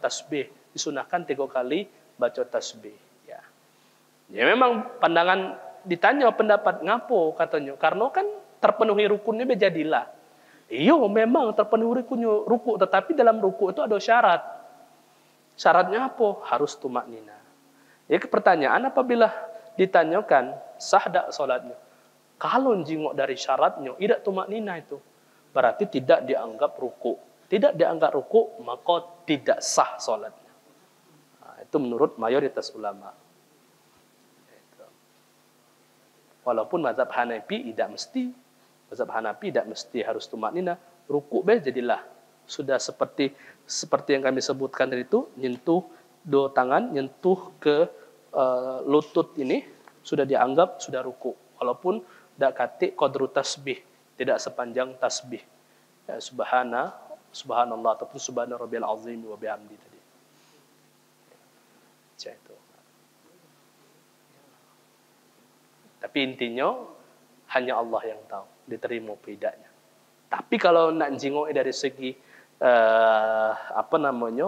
tasbih. Disunahkan 3 kali baca tasbih. Ya memang pandangan ditanya pendapat ngapo katanya. Karena kan terpenuhi rukunnya bejadilah. Iya memang terpenuhi rukunnya ruku, tetapi dalam ruku itu ada syarat. Syaratnya apa? Harus tumak nina. Ya pertanyaan apabila ditanyakan sah tak solatnya? Kalau jingok dari syaratnya tidak tumak nina itu, berarti tidak dianggap ruku. Tidak dianggap ruku, maka tidak sah solatnya. Nah, itu menurut mayoritas ulama. Walaupun mazhab Hanafi tidak mesti. Mazhab Hanafi tidak mesti harus tumak nina. Ruku jadilah. Sudah seperti yang kami sebutkan tadi itu, nyentuh 2 tangan, nyentuh ke lutut ini, sudah dianggap sudah ruku. Walaupun tidak katik qadru tasbih. Tidak sepanjang tasbih. Ya, subhanallah ataupun subhana rabbiyal azim wa bihamdi tadi. Itu. Tapi intinya hanya Allah yang tahu diterima tidaknya. Tapi kalau nak jingok dari segi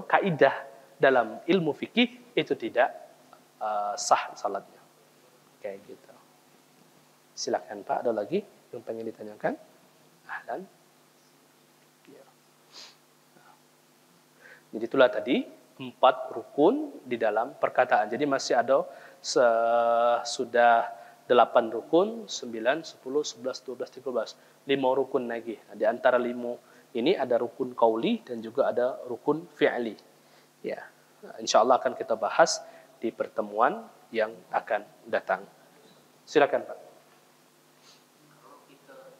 kaidah dalam ilmu fikih itu tidak sah salatnya. Kayak gitu. Silakan Pak, ada lagi yang pengen ditanyakan? Ahlan. Ya. Jadi itulah tadi 4 rukun di dalam perkataan. Jadi masih ada sudah 8 rukun, 9, 10, 11, 12, 13. 5 rukun lagi. Nah, di antara 5 ini ada rukun qauli dan juga ada rukun fi'li. Ya. Insyaallah akan kita bahas di pertemuan yang akan datang. Silakan Pak. Kalau kita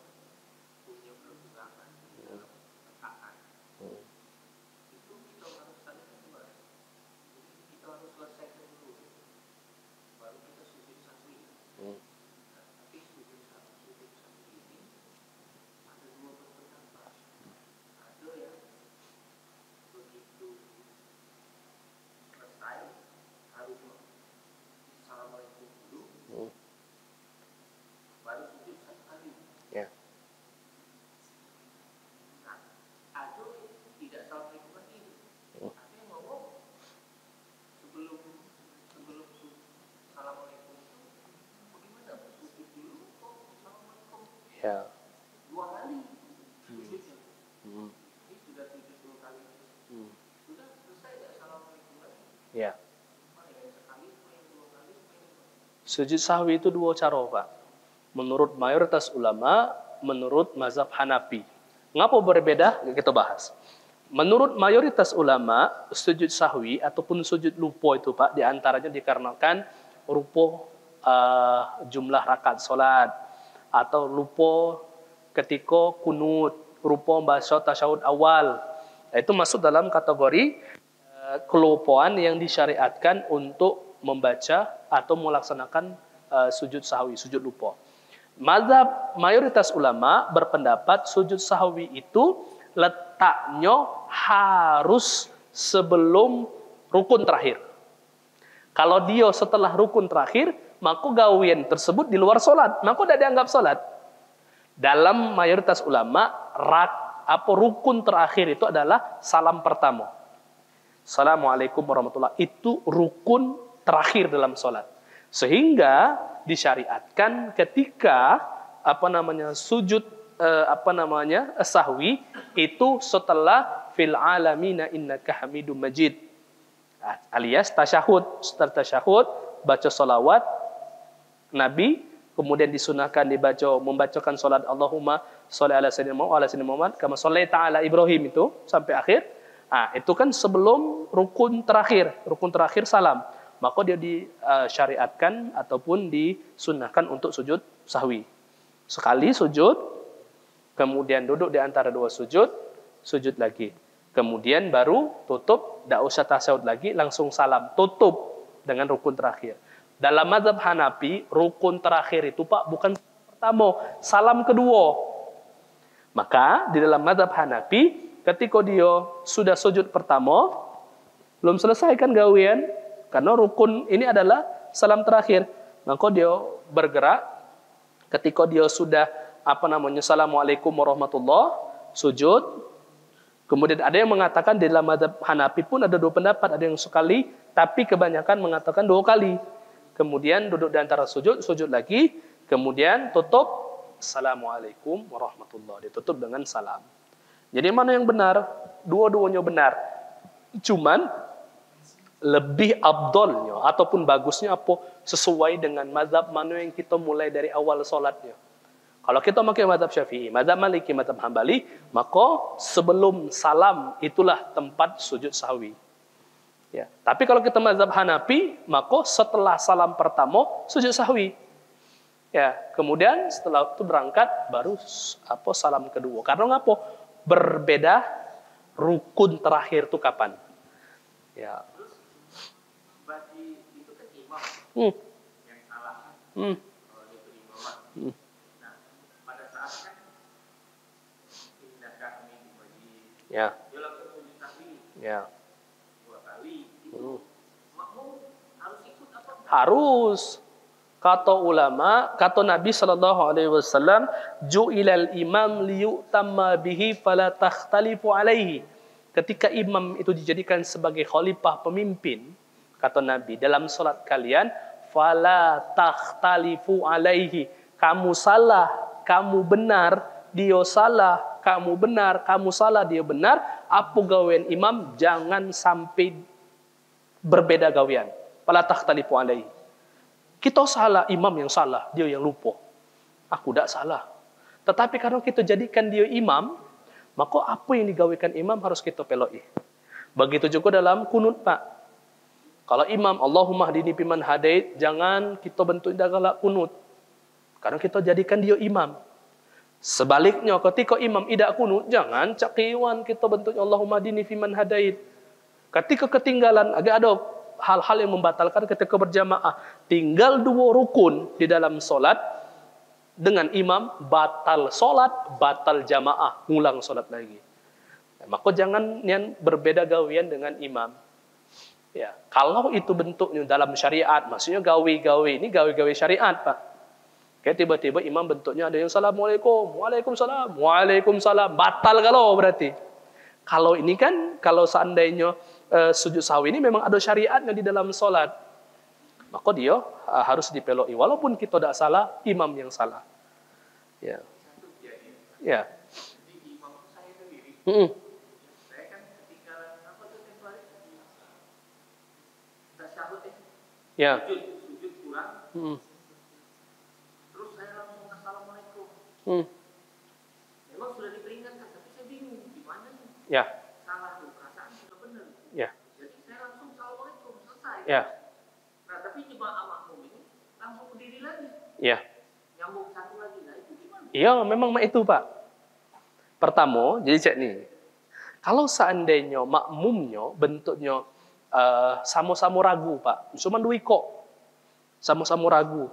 punya belum Ya. Dua kali. Hmm. Ini sudah 70 kali. Hmm. Sudah selesai nggak assalamualaikum lagi? Ya. Yang sekali, yang dua kali, Sujud sahwi itu dua cara, Pak. Menurut mayoritas ulama, menurut mazhab Hanafi. Ngapa berbeda? Kita bahas. Menurut mayoritas ulama, sujud sahwi ataupun sujud lupa itu, Pak, diantaranya dikarenakan rupa jumlah rakaat solat, atau lupa ketika kunut, rupa baca tasyahud awal. Itu masuk dalam kategori kelupaan yang disyariatkan untuk membaca atau melaksanakan sujud sahwi, sujud lupa. Mazhab mayoritas ulama berpendapat sujud sahwi itu letaknya harus sebelum rukun terakhir. Kalau dia setelah rukun terakhir, maka gawian tersebut di luar solat, maka tidak dianggap solat. Dalam mayoritas ulama, rukun terakhir itu adalah salam pertama. Assalamualaikum warahmatullahi wabarakatuh. Itu rukun terakhir dalam solat. Sehingga disyariatkan ketika sujud sahwi itu setelah fil alamina innaka hamidum majid, alias tasyahud. Setelah tasyahud baca salawat Nabi, kemudian disunahkan membacakan salat Allahumma sholli ala sayyidina Muhammad kama shallaita ala Ibrahim, itu sampai akhir. Itu kan sebelum rukun terakhir salam. Maka dia disyariatkan ataupun disunnahkan untuk sujud sahwi. Sekali sujud, kemudian duduk di antara dua sujud, sujud lagi. Kemudian baru tutup, tidak usah tasyahud lagi, langsung salam. Tutup dengan rukun terakhir. Dalam mazhab Hanafi, rukun terakhir itu, Pak, bukan pertama, salam kedua. Maka di dalam mazhab Hanafi, ketika dia sudah sujud pertama, belum selesai kan gawian, karena rukun ini adalah salam terakhir. Maka dia bergerak, ketika dia sudah Assalamualaikum warahmatullahi, sujud. Kemudian ada yang mengatakan di dalam mazhab Hanafi pun ada dua pendapat, ada yang sekali, tapi kebanyakan mengatakan dua kali. Kemudian duduk di antara sujud, sujud lagi, kemudian tutup, Assalamualaikum warahmatullahi, ditutup dengan salam. Jadi mana yang benar? Dua-duanya benar. Cuman lebih abdolnya ataupun bagusnya sesuai dengan mazhab mana yang kita mulai dari awal solatnya. Kalau kita pakai mazhab Syafi'i, mazhab Maliki, mazhab Hambali, maka sebelum salam itulah tempat sujud sahwi. Ya. Tapi kalau kita mazhab Hanafi, maka setelah salam pertama sujud sahwi. Ya, kemudian setelah itu berangkat baru salam kedua. Karena ngapa? Berbeda rukun terakhir itu kapan? Ya. Terus bagi itu kan imam yang salah. Kalau dia imam. Nah, pada saat kan tindakan ini bagi dia langsung sujud sahwi. Ya. Dua kali itu makmum harus ikut apa? Harus. Kata ulama, kata Nabi SAW, ju'ilal imam liyu'tamma bihi fala takhtalifu alaihi. Ketika imam itu dijadikan sebagai khalifah pemimpin, kata Nabi, dalam salat kalian, fala takhtalifu alaihi. Kamu salah, kamu benar, dia salah, kamu benar, kamu salah, dia benar. Apa gawean imam? Jangan sampai berbeda gawean. Fala takhtalifu alaihi. Kita salah, imam yang salah, dia yang lupa. Aku tidak salah. Tetapi karena kita jadikan dia imam, maka apa yang digawikan imam harus kita peloi. Begitu juga dalam kunut, Pak. Kalau imam, Allahumma hdini biman hadait, jangan kita bentuk galak kunut. Karena kita jadikan dia imam. Sebaliknya, ketika imam tidak kunut, jangan cakiwan kita bentuk Allahumma hdini biman hadait. Ketika ketinggalan, agak ada hal-hal yang membatalkan ketika berjamaah. Tinggal dua rukun di dalam solat dengan imam, batal solat, batal jamaah, ngulang solat lagi. Maka jangan yang berbeda gawian dengan imam. Ya, kalau itu bentuknya dalam syariat, maksudnya gawe-gawe ini gawe-gawe syariat, Pak. Kayak tiba-tiba imam bentuknya ada yang Assalamualaikum, Waalaikumsalam, Waalaikumsalam, batal kalau berarti. Kalau ini kan, kalau seandainya sujud sahwi ini memang ada syariatnya di dalam solat, maka dia harus dipeloi. Walaupun kita tidak salah, imam yang salah. Ya. Ya. Jadi imam itu saya sendiri. Saya kan ketika tempo hari tasyahud Ya. sujud kurang. Terus saya langsung assalamualaikum. Memang sudah diperingatkan, tapi saya bingung gimana nih. Ya. Salah tuh, perasaan sudah benar. Ya. Jadi saya langsung assalamualaikum, selesai. Ya. Nah, tapi jemaah makmum ini langsung berdiri lagi. Ya. Nyambung satu lagi, nah itu gimana? Iya, memang itu Pak. Pertama, jadi cek nih. Kalau seandainya makmumnya bentuknya sama-sama ragu Pak, cuma dua kok, sama-sama ragu,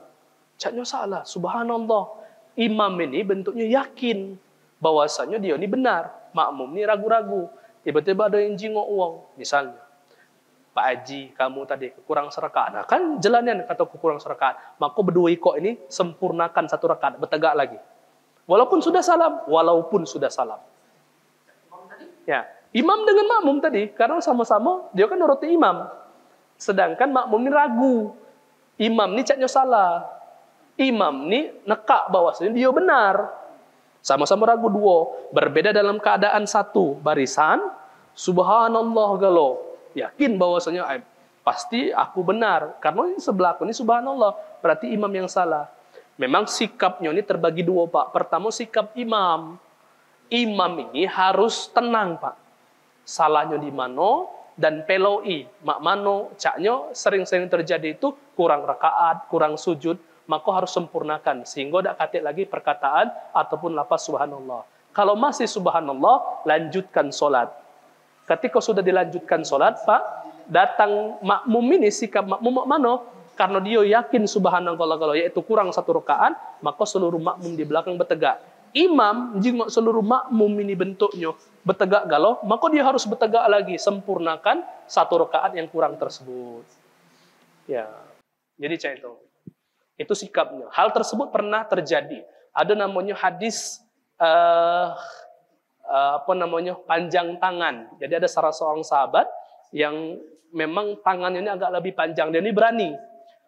caknya salah. Subhanallah. Imam ini bentuknya yakin bahwasanya dia ini benar, makmum ini ragu-ragu. Tiba-tiba ada yang jingok uang, misalnya, Pak Haji, kamu tadi kurang serakaat. Nah, kan jalannya kata kurang serakaat. Maka berdua kok ini sempurnakan satu rakaat, bertegak lagi. Walaupun sudah salam. Ya, imam dengan makmum tadi, karena sama-sama dia kan nuruti imam. Sedangkan makmum ini ragu. Imam ini caknya salah. Imam ini nekak bahwasanya dia benar. Sama-sama ragu dua, berbeda dalam keadaan satu barisan. Subhanallah galo, yakin bahwasanya pasti aku benar karena sebelah aku ini subhanallah, berarti imam yang salah. Memang sikapnya ini terbagi dua Pak. Pertama sikap imam. Imam ini harus tenang Pak. Salahnya di mana dan peloi mak mano caknya sering-sering terjadi itu kurang rakaat, kurang sujud, maka harus sempurnakan sehingga tidak katik lagi perkataan ataupun lafaz subhanallah. Kalau masih subhanallah, lanjutkan solat. Ketika sudah dilanjutkan solat Pak, datang makmum ini sikap makmum mana? Karena dia yakin subhanallah yaitu kurang satu rakaat, maka seluruh makmum di belakang bertegak. Imam jika seluruh makmum ini bentuknya bertegak galau, maka dia harus bertegak lagi, sempurnakan satu rakaat yang kurang tersebut. Ya, jadi cah itu sikapnya. Hal tersebut pernah terjadi. Ada namanya hadis panjang tangan. Jadi ada salah seorang sahabat yang memang tangannya ini agak lebih panjang. Dia ini berani.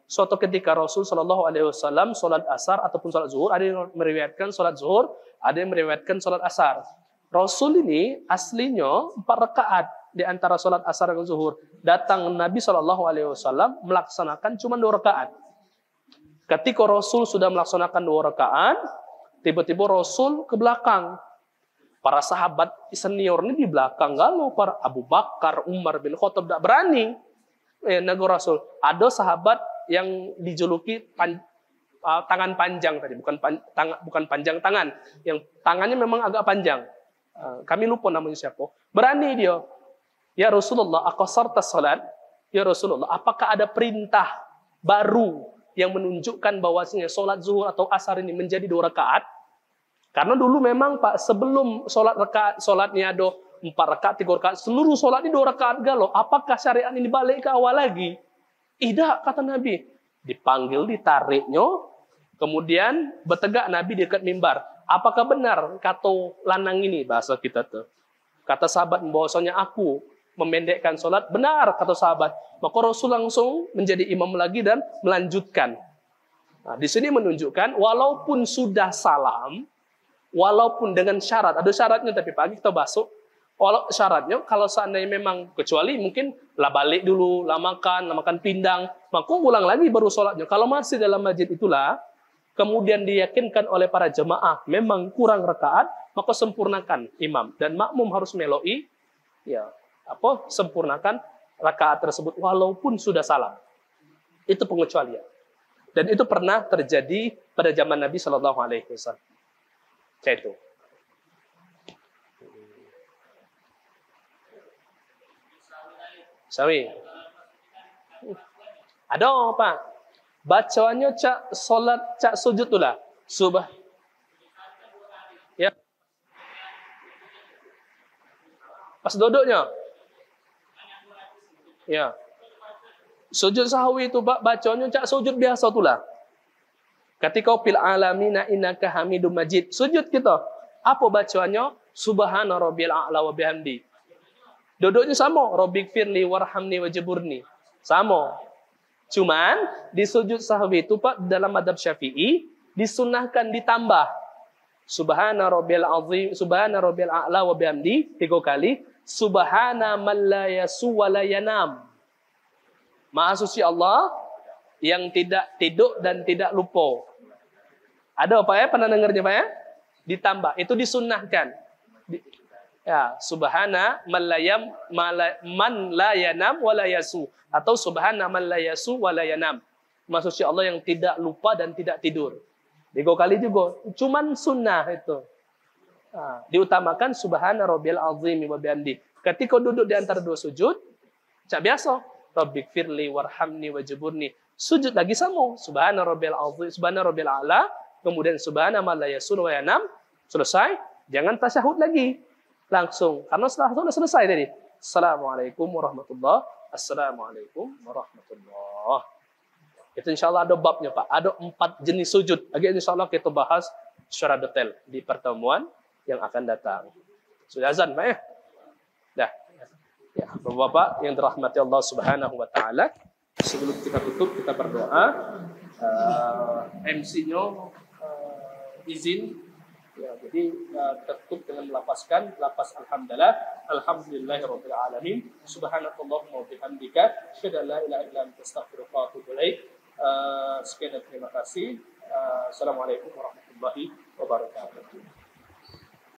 Suatu ketika Rasul Shallallahu Alaihi Wasallam sholat asar ataupun sholat zuhur, ada yang meriwayatkan sholat zuhur, ada yang meriwayatkan sholat asar. Rasul ini aslinya 4 rakaat di antara sholat asar dan zuhur. Datang Nabi Shallallahu Alaihi Wasallam melaksanakan cuma 2 rakaat. Ketika Rasul sudah melaksanakan 2 rakaat, tiba-tiba Rasul ke belakang. Para sahabat senior ini di belakang galau, para Abu Bakar, Umar bin Khattab tidak berani. Nego Rasul. Ada sahabat yang dijuluki tangan panjang tadi, bukan panjang tangan, yang tangannya memang agak panjang. Kami lupa namanya siapa. Berani dia. Ya Rasulullah, aqasarta salat? Ya Rasulullah, apakah ada perintah baru yang menunjukkan bahwasanya salat zuhur atau asar ini menjadi 2 rakaat? Karena dulu memang Pak, sebelum salatnya ada 4 rakaat, 3 rakaat, seluruh salat ini 2 rakaat galau. Apakah syariat ini balik ke awal lagi? Tidak, kata Nabi. Dipanggil, ditariknya, kemudian bertegak Nabi di dekat mimbar. Apakah benar kata lanang ini, bahasa kita tuh? Kata sahabat, bahwasanya aku memendekkan sholat. Benar, kata sahabat. Maka Rasul langsung menjadi imam lagi dan melanjutkan. Nah, di sini menunjukkan, walaupun sudah salam, walaupun dengan syarat, ada syaratnya tapi pagi kita masuk. Walau syaratnya, kalau seandainya memang, kecuali mungkin lah balik dulu, lah makan pindang, maka ulang lagi baru sholatnya. Kalau masih dalam masjid itulah, kemudian diyakinkan oleh para jemaah, memang kurang rakaat, maka sempurnakan imam. Dan makmum harus meloi, sempurnakan rakaat tersebut, walaupun sudah salam. Itu pengecualian. Dan itu pernah terjadi pada zaman Nabi Shallallahu Alaihi Wasallam. Itu. Sawi. Ada Pak. Bacaannya cak sujud itulah. Subah. Ya. Pas duduknya. Ya. Sujud sahwi itu bacaannya cak sujud biasa itulah. Ketika fil alamina innaka hamidum majid. Sujud kita. Apa bacaannya? Subhana rabbil a'la wa bihamdi. Duduknya sama, Rabbik firli warhamni wajiburni. Sama. Cuman di sujud sahwi itu Pak dalam madhab Syafi'i disunahkan ditambah. Subhana rabbiyal azim, subhana rabbiyal a'la wa bihamdi 3 kali. Subhana man la yasu wa la yanam. Maha suci Allah yang tidak tidur dan tidak lupa. Ada Pak ya? Pernah dengarnya Pak ya? Ditambah, itu disunnahkan. Ya, subhana man la yanam wa la yasu, atau subhana man la yasu wa la yanam. Maha suci Allah yang tidak lupa dan tidak tidur. 3 kali juga, cuman sunnah itu. Nah, diutamakan subhana rabbiyal azim wa bihamdi. Ketika duduk di antara 2 sujud, cak biasa, rabbighfirli warhamni wajburni. Sujud lagi sama, subhana rabbiyal azim, subhana rabbiyal a'la, kemudian subhana man la yasun wa yanam, selesai, jangan tasyahud lagi. Langsung, karena setelah itu sudah selesai tadi. Assalamualaikum warahmatullahi wabarakatuh. Assalamualaikum warahmatullahi wabarakatuh. Itu insya Allah ada babnya Pak. Ada 4 jenis sujud. Lagi insya Allah kita bahas secara detail di pertemuan yang akan datang. Sudah azan Pak ya? Dah. Ya, Bapak-bapak yang dirahmati Allah Subhanahu wa taala, sebelum kita tutup kita berdoa. MC-nya izin ya, jadi kita tutup dengan melafazkan lafaz alhamdulillah, alhamdulillahirabbil alamin, subhanakallahumma wa bihamdika, asyhadu an la ilaha illa anta astaghfiruka wa atubu ilaik. Sekian dan terima kasih. Assalamualaikum warahmatullahi wabarakatuh.